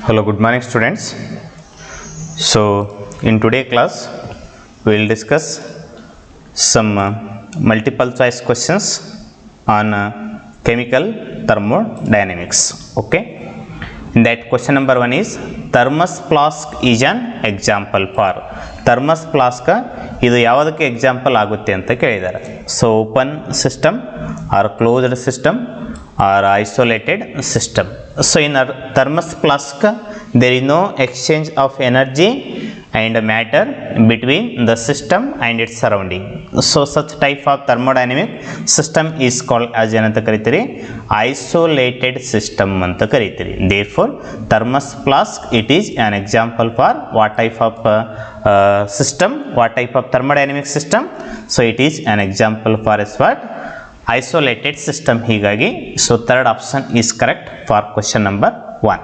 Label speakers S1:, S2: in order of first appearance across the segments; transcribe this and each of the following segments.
S1: Hello, good morning students. So in today class we will discuss some multiple choice questions on chemical thermodynamics. Okay, in that question number 1 is thermos flask is an example for. thermos flask ಇದು ಯಾವುದಕ್ಕೆ example ಆಗುತ್ತೆ ಅಂತ ಕೇಳಿದ್ದಾರೆ. So open system are closed system or isolated system. So in a thermos flask there is no exchange of energy and matter between the system and its surrounding. So such type of thermodynamic system is called as ಏನಂತ ಕರೀತೀರಿ, isolated system ಅಂತ ಕರೀತೀರಿ. Therefore thermos flask it is an example for what type of system, what type of thermodynamic system. So it is an example for as what isolated system. ಹೀಗಾಗಿ so third option is correct for question number 1.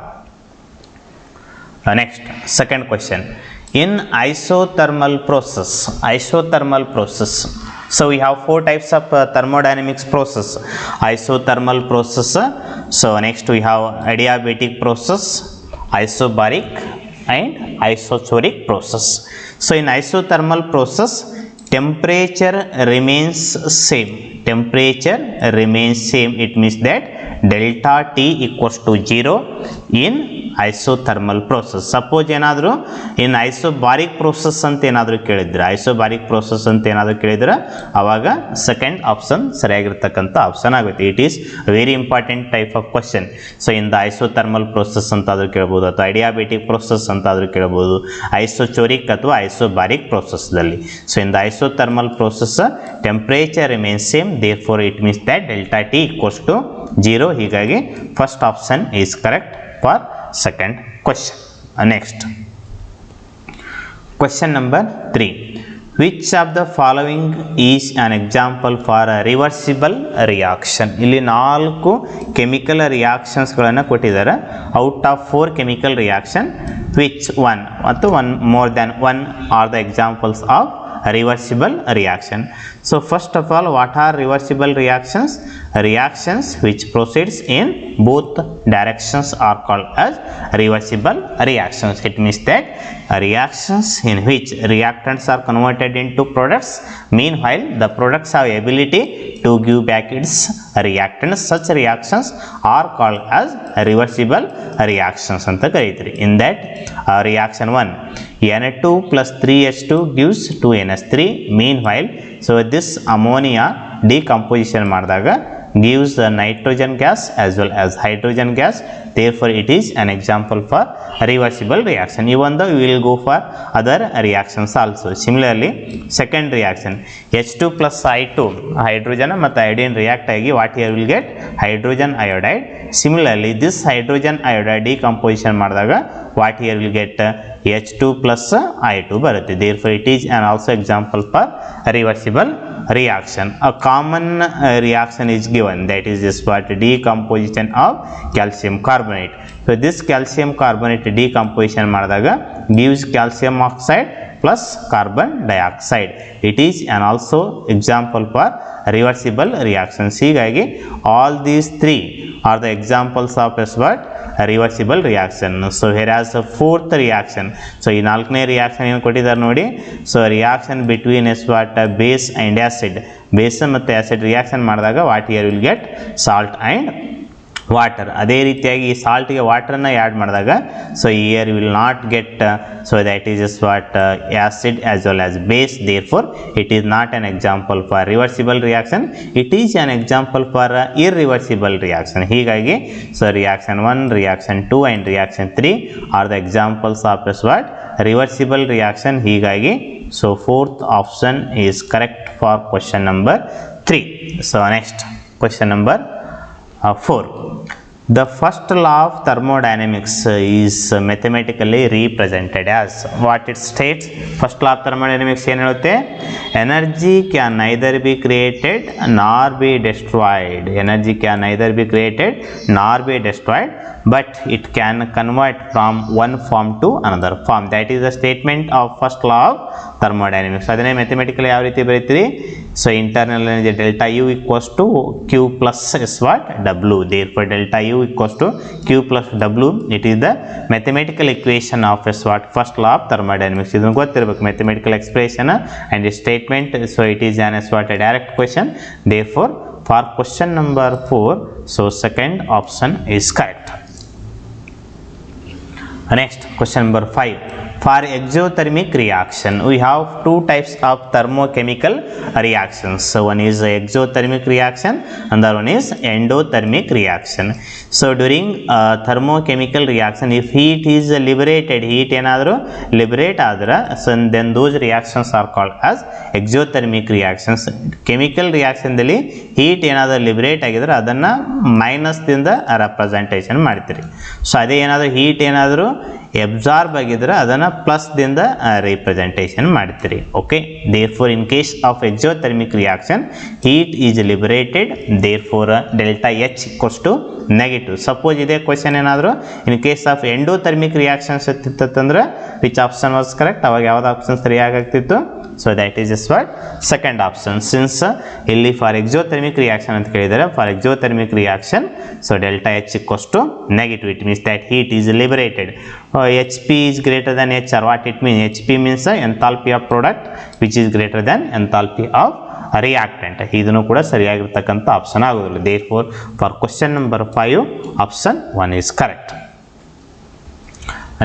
S1: Next, second question. In isothermal process, so we have four types of thermodynamics process. Isothermal process, so next we have adiabatic process, isobaric and isothermic process. So in isothermal process temperature remains same. It means that delta T equals to 0 in isothermal process. Suppose ಏನಾದರೂ in isobaric process ಅಂತ ಏನಾದರೂ ಕೇಳಿದ್ರೆ ಅವಾಗ second option ಸರಿಯಾಗಿರ್ತಕ್ಕಂಥ option ಆಗುತ್ತೆ. It is very important type of question. So in the isothermal process ಅಂತಾದರೂ ಕೇಳ್ಬೋದು, ಅಥವಾ ಐಡಿಯಾಬೇಟಿಕ್ ಪ್ರೋಸೆಸ್ ಅಂತಾದರೂ ಕೇಳ್ಬೋದು, ಐಸೋಚೋರಿಕ್ ಅಥವಾ ಐಸೋಬಾರಿಕ್ ಪ್ರೋಸೆಸ್ದಲ್ಲಿ. So in the isothermal process temperature remains same, therefore it means that delta T equals to 0. ಹೀಗಾಗಿ first option is correct for second question. Next, question number 3. Which of the following is an example for a reversible reaction? ಇಲ್ಲಿ 4 chemical ರಿಯಾಕ್ಷನ್ಸ್ಗಳನ್ನು ಕೊಟ್ಟಿದ್ದಾರೆ. Out of 4 chemical reaction which one ಅಥವಾ one more than one are the examples of reversible reaction? So first of all, what are reversible reactions? Reactions which proceeds in both directions are called as reversible reactions. It means that reactions in which reactants are converted into products, meanwhile the products have ability to give back its reactants. Such reactions are called as reversible reactions anta kariytiri. In that reaction 1, Na2 plus 3H2 gives 2NH3. Meanwhile, so this ammonia decomposition ಮಾಡಿದಾಗ gives the nitrogen gas as well as hydrogen gas. Therefore it is an example for reversible reaction, even though we will go for other reactions also. Similarly, second reaction H2 plus I2, hydrogen ಮತ್ತು iodine react ಆಗಿ what here will get hydrogen iodide. Similarly, this hydrogen iodide decomposition ಮಾಡಿದಾಗ what here will get H2 plus I2 ಬರುತ್ತೆ. Therefore it is an also example for reversible reaction. A common reaction is given, that is this what decomposition of calcium carbonate. So this calcium carbonate decomposition ಮಾಡಿದಾಗ gives calcium oxide plus carbon dioxide. It is an also example for reversible reactions. ಹೀಗಾಗಿ all these three are the examples of what reversible reaction. So here as a fourth reaction, so ಈ ನಾಲ್ಕನೇ reaction ಏನು ಕೊಟ್ಟಿದ್ದಾರೆ ನೋಡಿ. So reaction between what base and acid, base ಮತ್ತು acid reaction ಮಾಡಿದಾಗ what here will get salt and water. ಅದೇ ರೀತಿಯಾಗಿ ಈ ಸಾಲ್ಟ್ಗೆ ವಾಟರನ್ನು ಆ್ಯಡ್ ಮಾಡಿದಾಗ so here will not get so that is just what acid as well as base. Therefore it is not an example for reversible reaction, it is an example for irreversible reaction. ಹೀಗಾಗಿ so reaction 1, reaction 2 and reaction 3 R the examples of as what reversible reaction. ಹೀಗಾಗಿ so fourth option is correct for question number 3. So next question number 4. The first law of thermodynamics is mathematically represented as what it states. First law of thermodynamics ಏನು ಹೇಳುತ್ತೆ? Energy can neither be created nor be destroyed. Energy can neither be created nor be destroyed, but it can convert from one form to another form. That is the statement of first law of thermodynamics. ಅದನ್ನೇ mathematically ಯಾವ ರೀತಿ ಬರೀತೀರಿ? So internal energy delta U equals to Q plus is what? W. Therefore delta U equals to Q plus W. It is the mathematical equation of is what? First law of thermodynamics. This is mathematical expression and statement. So it is an is what? A direct question. Therefore for question number 4, so second option is correct. Next question number 5. For exothermic reaction, we have two types of thermochemical reactions. So one is exothermic reaction, another one is endothermic reaction. So during thermochemical reaction, if heat is liberated, heat enadru liberate adra, so then those reactions are called as exothermic reactions. Chemical reaction dalli heat enadru liberate agidre adanna minus dinda representation ಮಾಡ್ತೀರಿ. So ಅದೇ ಏನಾದರೂ heat ಏನಾದರೂ absorb ಆಗಿದ್ರೆ ಅದನ್ನು plus ದಿಂದ representation ಮಾಡ್ತೀರಿ. Okay, therefore in case of exothermic reaction heat is liberated, therefore delta H equals to negative. Suppose ಇದೇ question ಏನಾದರೂ in case of endothermic reactions ಇತ್ತಿತ್ತಂದ್ರೆ ವಿಚ್ ಆಪ್ಷನ್ ವಾಸ್ ಕರೆಕ್ಟ್? ಅವಾಗ ಯಾವ್ದು ಆಪ್ಷನ್ ಸರಿಯಾಗ್ತಿತ್ತು? So that is just what second option. Since ಇಲ್ಲಿ for exothermic reaction ಅಂತ ಕೇಳಿದರೆ, for exothermic reaction so delta H equals to negative. It means that heat is liberated. HP is greater than HR. What it means? HP means the enthalpy of product which is greater than enthalpy of reactant. ಇದನ್ನು ಕೂಡ ಸರಿಯಾಗಿರ್ತಕ್ಕಂಥ option ಆಗೋದಿಲ್ಲ. Therefore for question number 5 option 1 is correct.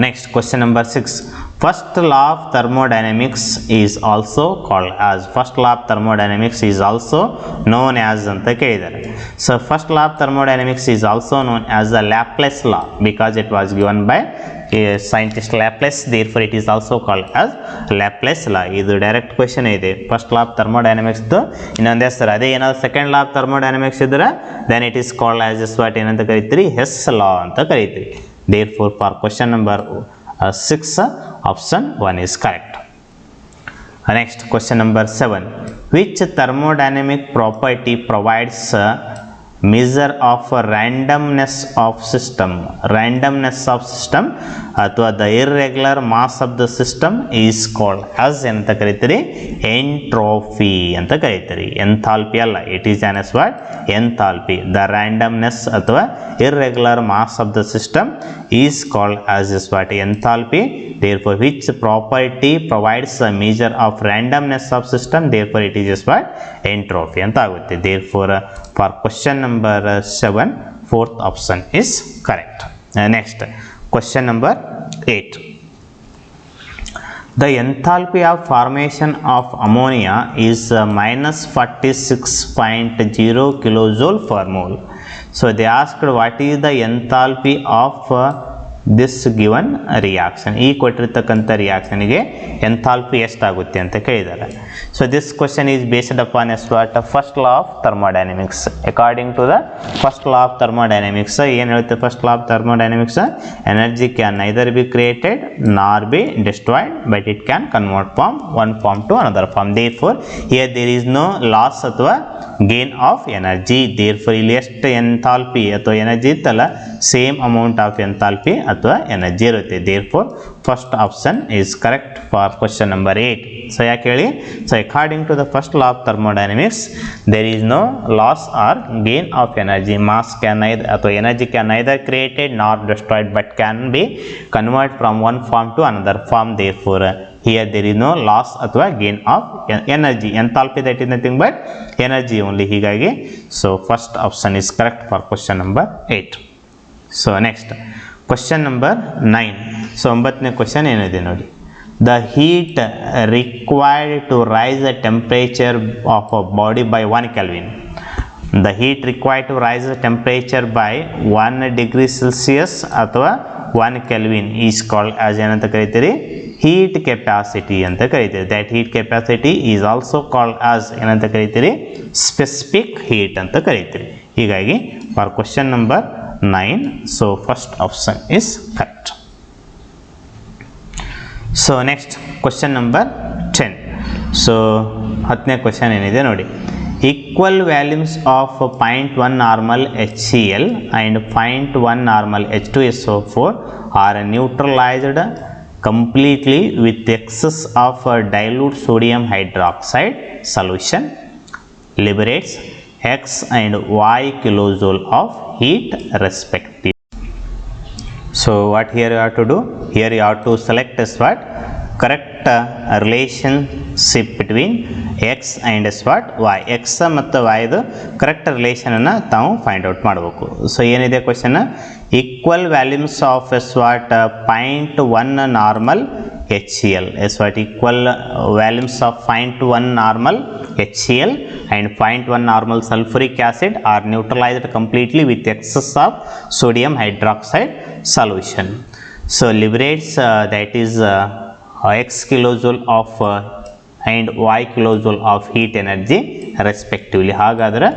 S1: Next question number 6. First law of thermodynamics is also called as, first law of thermodynamics is also known as ಅಂತ ಕೇಳಿದ್ದಾರೆ. So first law of thermodynamics is also known as the Laplace law because it was given by scientist Laplace. Therefore it is also called as Laplace law. ಇದು direct question ಇದೆ. First law of thermodynamics ಇನ್ನೊಂದು ಹೆಸರು. ಅದೇ ಏನಾದ್ರು second law of thermodynamics ಇದ್ರೆ then it is called as as what ಏನಂತ ಕರಿತೀರಿ? ಹೆಸ್ ಲಾ ಅಂತ ಕರಿತೀರಿ. Therefore for question number 6 option 1 is correct. Next question number 7. Which thermodynamic property provides measure of randomness of system? Randomness of system ಅಥವಾ the irregular mass of the system is called as ಅಂತ ಕರೀತೀರಿ? Entropy ಅಂತ ಕರೀತೀರಿ. Enthalpy ಅಲ್ಲ, it is an as what? Enthalpy. the randomness ಅಥವಾ irregular mass of the system is called as is what? Enthalpy. Therefore which property provides a measure of randomness of system? Therefore it is just what? Entropy ಅಂತ ಆಗುತ್ತೆ. Therefore for question number 7 fourth option is correct. Next question number 8. The enthalpy of formation of ammonia is minus 46.0 kilojoule per mole. So they asked what is the enthalpy of this given reaction. ಈ ಕೊಟ್ಟಿರ್ತಕ್ಕಂಥ ರಿಯಾಕ್ಷನ್ಗೆ enthalpy ಎಷ್ಟಾಗುತ್ತೆ ಅಂತ ಕೇಳಿದ್ದಾರೆ. So this question is based upon as what? First law of thermodynamics. According to the first law of thermodynamics ಏನು ಹೇಳುತ್ತೆ? First law of thermodynamics energy can neither be created nor be destroyed but it can convert from one form to another form. Therefore here there is no loss ಅಥವಾ gain of energy. Therefore ಇಲ್ಲಿ ಎಷ್ಟು enthalpy ಅಥವಾ energy ಇತ್ತಲ್ಲ same amount of enthalpy ಅಥವಾ energy ಇರುತ್ತೆ. Therefore first option is correct for question number 8. So ಯಾಕೆ ಹೇಳಿ? So according to the first law of thermodynamics there is no loss or gain of energy. Mass can neither ಅಥವಾ energy can neither created nor destroyed but can be convert from one form to another form. Therefore here there is no loss ಅಥವಾ gain of energy. enthalpy that is nothing but energy only. ಹೀಗಾಗಿ so first option is correct for question number 8. so next question number 9. so 9ನೇ question ಏನಿದೆ ನೋಡಿ. the heat required to rise the temperature of a body by 1 Kelvin. the heat required to rise the temperature by 1 degree Celsius ಅಥವಾ 1 Kelvin is called as ಏನಂತ ಕರೀತೀರಿ? heat capacity ಅಂತ ಕರೀತೀರಿ. that heat capacity is also called as ಏನಂತ ಕರೀತೀರಿ? specific heat ಅಂತ ಕರೀತೀರಿ. ಹೀಗಾಗಿ for question number 9 so first option is correct. so next question number 10. so 10ನೇ question ಏನಿದೆ ನೋಡಿ. equal volumes of 0.1 normal HCl and 0.1 normal H2SO4 are neutralized completely with excess of dilute sodium hydroxide solution liberates x and y kilojoule of heat respectively. So what here you have to do? Here you have to select as what? Correct relationship between x and what? y. x ಮತ್ತು y ದು correct ರಿಲೇಷನನ್ನು ತಾವು find out ಮಾಡಬೇಕು. So ಏನಿದೆ question? Equal volumes of as what 0.1 normal HCl. As what equal volumes of 0.1 normal HCl and 0.1 normal sulfuric acid are neutralized completely with excess of sodium hydroxide solution. So liberates that is x kilojoule of and y kilojoule of heat energy respectively. ಹಾಗಾದ್ರೆ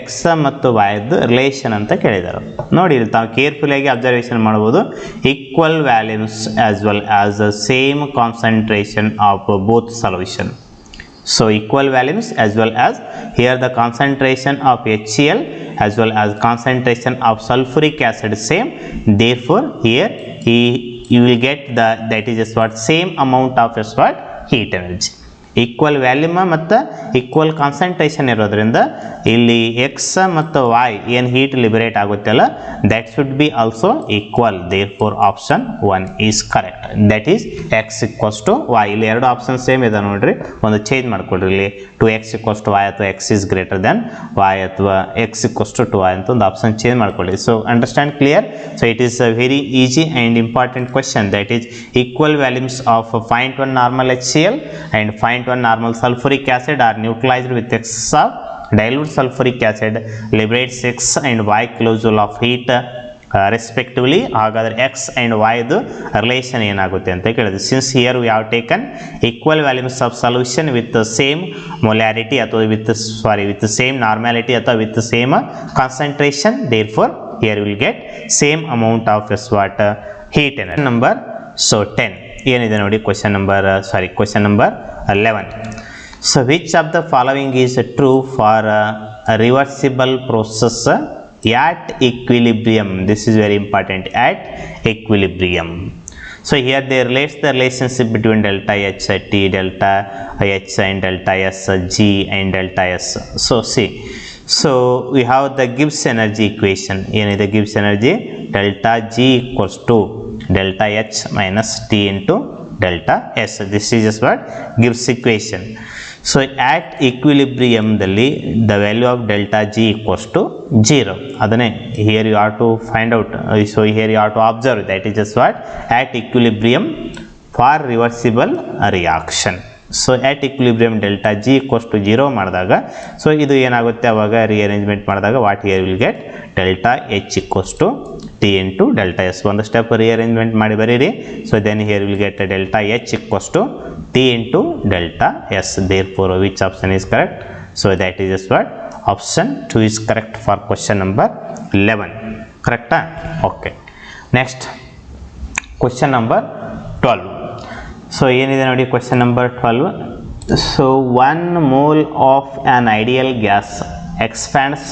S1: x ಮತ್ತು y the relation ಅಂತ ಕೇಳಿದ್ದಾರೆ ನೋಡಿ. ಇಲ್ಲಿ ತಾವು careful ಆಗಿ observation ಮಾಡಬಹುದು. Equal volumes as well as the same concentration of both solution. So equal volumes as well as here the concentration of HCl as well as concentration of sulfuric acid same. Therefore here you will get the that is just what same amount of just what heat energy. Equal volume ಮತ್ತು equal concentration ಇರೋದ್ರಿಂದ ಇಲ್ಲಿ x ಮತ್ತು y ಏನು heat liberate ಆಗುತ್ತಲ್ಲ that should be also equal. Therefore option 1 is correct. That is x equals to y. ಇಲ್ಲಿ ಎರಡು option same ಇದೆ ನೋಡ್ರಿ, ಒಂದು ಚೇಂಜ್ ಮಾಡ್ಕೊಡ್ರಿ. ಇಲ್ಲಿ two x equals to y ಅಥವಾ x is greater than y ಅಥವಾ ಎಕ್ಸ್ ಇಕ್ವಲ್ಸ್ ಟು ವಾಯ್ ಅಂತ ಒಂದು ಆಪ್ಷನ್ ಚೇಂಜ್ ಮಾಡ್ಕೊಳ್ಳಿ. So understand clear? So it is a very easy and important question. That is equal volumes of 0.1 normal HCl and 0.1 normal sulfuric acid are neutralized with excess of dilute sulfuric acid liberates x and y kilojoule of heat respectively. ಹಾಗಾದ್ರೆ x and y ದು relation ಏನಾಗುತ್ತೆ ಅಂತ ಕೇಳಿದ್ವಿ. Since here we have taken equal volumes of solution with same molarity ಅಥವಾ with same normality ಅಥವಾ with same concentration, therefore here will get same amount of what heat energy. Number so 10 ಏನಿದೆ ನೋಡಿ, question number 11. So which of the following is true for a reversible process at equilibrium? This is very important, at equilibrium. So here they relate the relationship between delta H T, delta H and delta S G and delta S. So see, so we have the Gibbs energy equation. The Gibbs energy delta G equals to delta H minus T into delta S. This is just what Gibbs equation. So at equilibrium dalli the value of delta G equals to 0. Adane here you have to find out. So here you have to observe that is just what at equilibrium for reversible reaction. So at equilibrium delta G equals to 0 ಮಾಡಿದಾಗ so ಇದು ಏನಾಗುತ್ತೆ ಅವಾಗ rearrangement ಮಾಡಿದಾಗ what here will get delta H equals to T into delta S. ಒಂದು step rearrangement ಮಾಡಿ ಬರೀರಿ. So then here will get delta H equals to T into delta S. Therefore which option is correct? So that is just what option 2 is correct for question number 11. Correct? Okay. Next question number 12. So ಏನಿದೆ ನೋಡಿ question number 12. So 1 mole of an ideal gas expands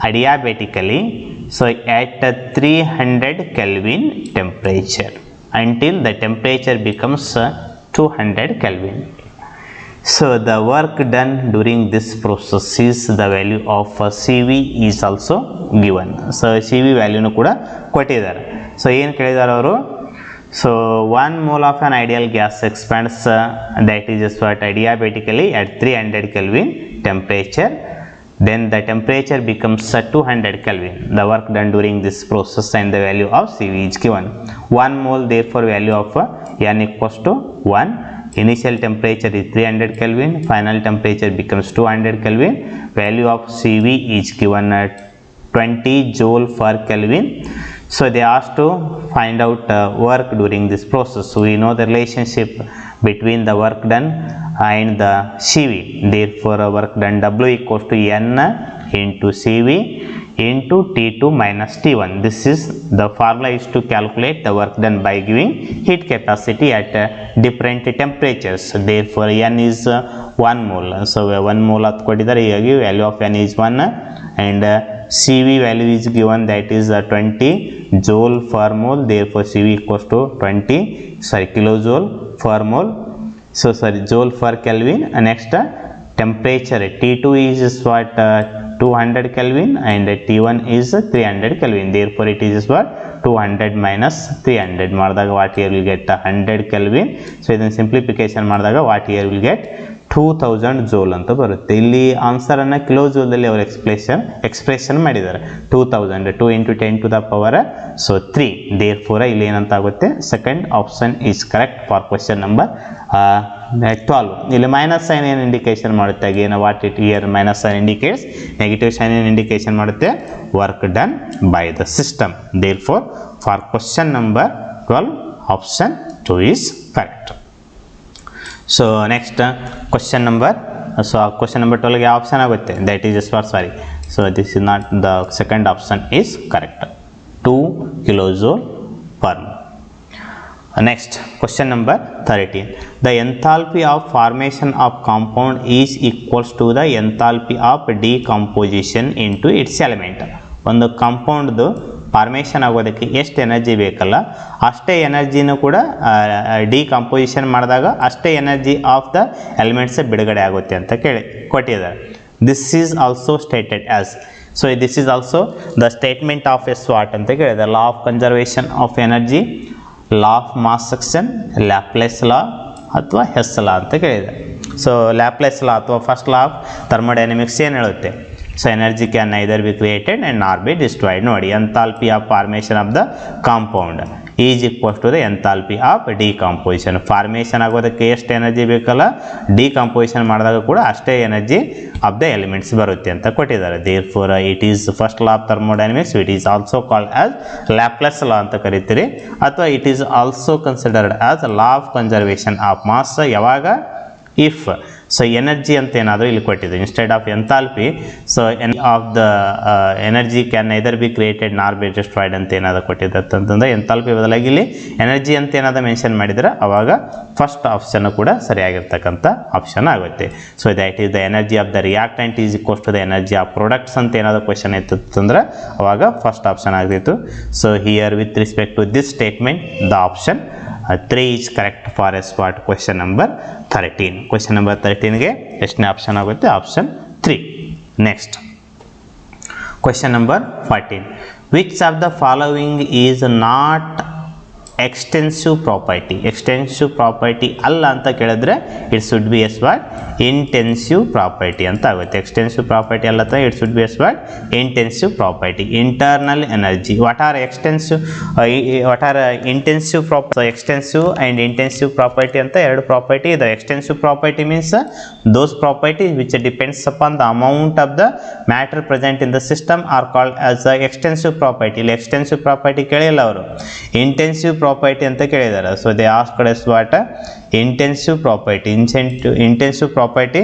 S1: adiabatically so at 300 Kelvin temperature until the temperature becomes 200 Kelvin. So the work done during this process is the value of CV is also given. So CV ವ್ಯಾಲ್ಯೂನು ಕೂಡ ಕೊಟ್ಟಿದ್ದಾರೆ. So ಏನು ಕೇಳಿದ್ದಾರೆ ಅವರು? So 1 mole of an ideal gas expands that is just what adiabatically at 300 Kelvin temperature. Then the temperature becomes 200 Kelvin. The work done during this process and the value of CV is given. 1 mole, therefore value of N equals to 1. Initial temperature is 300 Kelvin. Final temperature becomes 200 Kelvin. Value of CV is given at 20 joule per Kelvin. So they asked to find out work during this process. So we know the relationship between the work done and the CV. Therefore work done W equals to N into CV into T2 minus T1. This is the formula is to calculate the work done by giving heat capacity at different temperatures. Therefore N is 1 mole. So 1 mole at ಕೊಟ್ಟಿದ್ದಾರೆ, ಹೀಗಾಗಿ value of N is 1 and CV value is given, that is 20 joule per mole. Therefore CV equals to kilojoule per mole. So joule per Kelvin. Next temperature T2 is what 200 Kelvin and T1 is 300 Kelvin. Therefore, it is what 200 minus 300 ಮಾಡಿದಾಗ what here will get 100 Kelvin. So ಇದನ್ನು simplification ಮಾಡಿದಾಗ what here will get 2000 ಜೂಲ್ ಅಂತ ಬರುತ್ತೆ. ಇಲ್ಲಿ answer ಅನ್ನ kilo ಜೂಲ್ದಲ್ಲಿ ಅವರು expression ಮಾಡಿದ್ದಾರೆ. 2000 2 into 10 to the power so 3. therefore ಇಲ್ಲಿ ಏನಂತ ಆಗುತ್ತೆ, second option is correct for question number 12. ಇಲ್ಲಿ ಮೈನಸ್ ಸೈನ್ ಏನು ಇಂಡಿಕೇಶನ್ ಮಾಡುತ್ತೆ, again what it here minus sign indicates negative sign ಏನು ಇಂಡಿಕೇಶನ್ ಮಾಡುತ್ತೆ, work done by the system. therefore for question number 12 option 2 is correct. So next question number 12 ಯಾವ option ಆಗುತ್ತೆ, that is sorry so this is not the second option is correct, 2 kilojule per mole. Next question number 13. The enthalpy of formation of compound is equals to the enthalpy of decomposition into its element. ಒಂದು ಕಾಂಪೌಂಡ್ದು formation ಆಗೋದಕ್ಕೆ ಎಷ್ಟು energy ಬೇಕಲ್ಲ ಅಷ್ಟೇ ಎನರ್ಜಿನೂ ಕೂಡ decomposition ಮಾಡಿದಾಗ ಅಷ್ಟೇ energy of the elements ಬಿಡುಗಡೆ ಆಗುತ್ತೆ ಅಂತ ಕೊಟ್ಟಿದ್ದಾರೆ. This is also stated as, so this is also the statement of as what ಅಂತ ಕೇಳಿದ್ದಾರೆ. Law of conservation of energy, law of mass action, Laplace law ಅಥವಾ ಹೆಸ್ ಲಾ ಅಂತ ಕೇಳಿದೆ. ಸೊ ಲ್ಯಾಪ್ಲೇಸ್ ಲಾ ಅಥವಾ ಫಸ್ಟ್ ಲಾ ಆಫ್ ಥರ್ಮೋಡೈನಮಿಕ್ಸ್ ಏನು ಹೇಳುತ್ತೆ, so energy can neither be created and nor be destroyed. ನೋಡಿ, enthalpy of formation of the compound is equals to the enthalpy of decomposition. Formation ಆಗೋದಕ್ಕೆ ಎಷ್ಟು energy ಬೇಕಲ್ಲ, decomposition ಮಾಡಿದಾಗ ಕೂಡ ಅಷ್ಟೇ ಎನರ್ಜಿ ಆಫ್ ದ ಎಲಿಮೆಂಟ್ಸ್ ಬರುತ್ತೆ ಅಂತ ಕೊಟ್ಟಿದ್ದಾರೆ. therefore it is first law of thermodynamics, it is also called as Laplace law ಅಂತ ಕರಿತೀರಿ, ಅಥವಾ it is also considered as law of conservation of mass. ಯಾವಾಗ, ಇಫ್ ಸೊ ಎನರ್ಜಿ ಅಂತ ಏನಾದರೂ ಇಲ್ಲಿ ಕೊಟ್ಟಿದೆ instead of enthalpy, so of the energy can neither be created nor be destroyed ಅಂತ ಏನಾದರೂ ಕೊಟ್ಟಿದೆ ಅಂತಂದರೆ ಎಂಥಾಲ್ಪಿ ಬದಲಾಗಿ ಇಲ್ಲಿ ಎನರ್ಜಿ ಅಂತ ಏನಾದರೂ ಮೆನ್ಷನ್ ಮಾಡಿದರೆ ಅವಾಗ ಫಸ್ಟ್ ಆಪ್ಷನ್ ಕೂಡ ಸರಿಯಾಗಿರ್ತಕ್ಕಂಥ ಆಪ್ಷನ್ ಆಗುತ್ತೆ. So that is the energy of the reactant is equals to the energy of products ಅಂತ ಏನಾದರೂ ಕ್ವೆಶನ್ ಇತ್ತಂದ್ರೆ ಅವಾಗ ಫಸ್ಟ್ ಆಪ್ಷನ್ ಆಗ್ತಿತ್ತು. So here with respect to this statement the option 3 is correct for as part question number 13. Question number 13 ಗೆ ಎಷ್ಟನೇ option ಆಗುತ್ತೆ, option 3. Next question number 14. Which of the following is not extensive property ಅಲ್ಲ ಅಂತ ಕೇಳಿದ್ರೆ it should be as what intensive property ಅಂತ ಆಗುತ್ತೆ. Extensive property ಅಲ್ಲ ಅಂತ it should be as what intensive property. Internal energy what are intensive extensive and intensive property ಅಂತ ಎರಡು property ಇದೆ. Extensive property means those property which depends upon the amount of the matter present in the system are called as a extensive property. ಇಲ್ಲಿ extensive property ಕೇಳಿಲ್ಲ ಅವರು, intensive property ಅಂತ ಕೇಳಿದ್ದಾರೆ. So they asked us what intensive property. Intensive property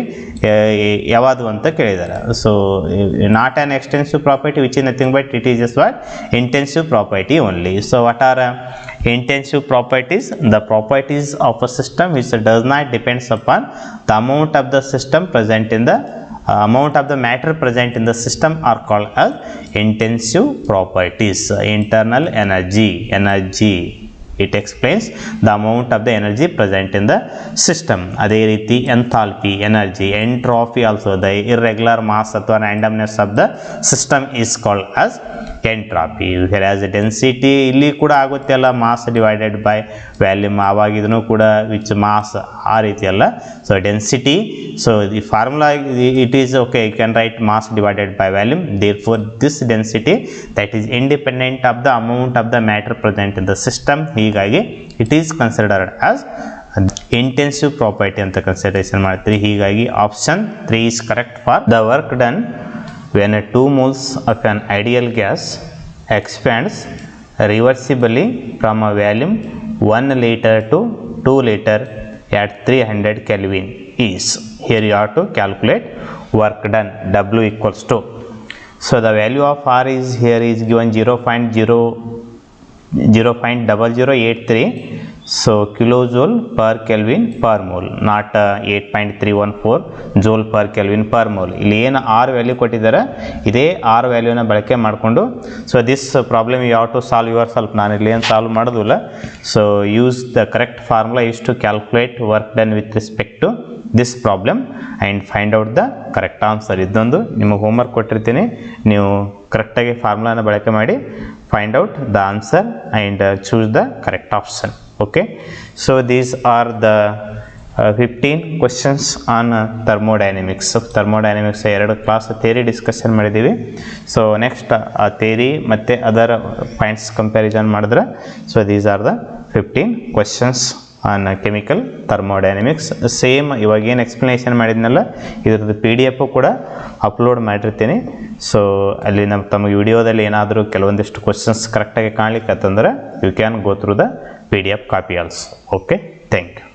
S1: ಯಾವುದು ಅಂತ ಕೇಳಿದ್ದಾರೆ. So not on extensive property which is nothing but it is just what intensive property only. So what are intensive properties? The properties of a system which does not depends upon the amount of the system present in the amount of the matter present in the system are called as intensive properties. Internal energy, it explains the amount of the energy present in the system. ಅದೇ ರೀತಿ enthalpy, energy, entropy also, the irregular mass ಅಥವಾ randomness of the system is called as entropy. whereas density ಇಲ್ಲಿ ಕೂಡ ಆಗುತ್ತೆ ಅಲ್ಲ, mass divided by volume, ಆವಾಗ ಇದನ್ನು ಕೂಡ ವಿಚ್ ಮಾಸ್ ಆ ರೀತಿ ಅಲ್ಲ. So density, so the formula it is okay, you can write mass divided by volume. therefore this density that is independent of the amount of the matter present in the system. ಹೀಗಾಗಿ it is considered as intensive property ಅಂತ consideration ಮಾಡ್ತೀರಿ. ಹೀಗಾಗಿ option 3 is correct for the work done when 2 moles of an ideal gas expands reversibly from a volume 1 liter to 2 liter at 300 Kelvin is. Here you have to calculate work done, W equals to. So the value of R is here is given 0.0083. So kilojoule per Kelvin per mole, not 8.314 joule per Kelvin per mole. ಇಲ್ಲಿ ಏನು R value ಕೊಟ್ಟಿದ್ದಾರೆ ಇದೇ R ವ್ಯಾಲ್ಯೂನ ಬಳಕೆ ಮಾಡಿಕೊಂಡು, so this problem you have to solve yourself. ನಾನು ಇಲ್ಲಿ ಏನು ಸಾಲ್ವ್ ಮಾಡೋದಿಲ್ಲ. So use the correct formula is to calculate work done with respect to this problem and find out the correct answer. ಇದೊಂದು ನಿಮಗೆ homework ಕೊಟ್ಟಿರ್ತೀನಿ, ನೀವು ಕರೆಕ್ಟಾಗಿ ಫಾರ್ಮುಲಾನ ಬಳಕೆ ಮಾಡಿ find out the answer and choose the correct option. Okay, so these are the 15 questions on thermodynamics. Thermodynamics 2 class theory discussion ಮಾಡಿದ್ದೀವಿ. So next ಆ ಥಿಯರಿ ಮತ್ತು ಅದರ್ ಪಾಯಿಂಟ್ಸ್ ಕಂಪ್ಯಾರಿಸನ್ ಮಾಡಿದ್ರೆ so these are the 15 questions on chemical thermodynamics. Same ಇವಾಗೇನು explanation ಮಾಡಿದ್ನಲ್ಲ ಇದ್ರದ್ದು PDF ಕೂಡ upload ಮಾಡಿರ್ತೀನಿ. So ಅಲ್ಲಿ ತಮಗೆ ವಿಡಿಯೋದಲ್ಲಿ ಏನಾದರೂ ಕೆಲವೊಂದಿಷ್ಟು ಕ್ವಶನ್ಸ್ ಕರೆಕ್ಟಾಗಿ ಕಾಣಲಿಕ್ಕೆ you can go through the PDF copy also. Okay, thank you.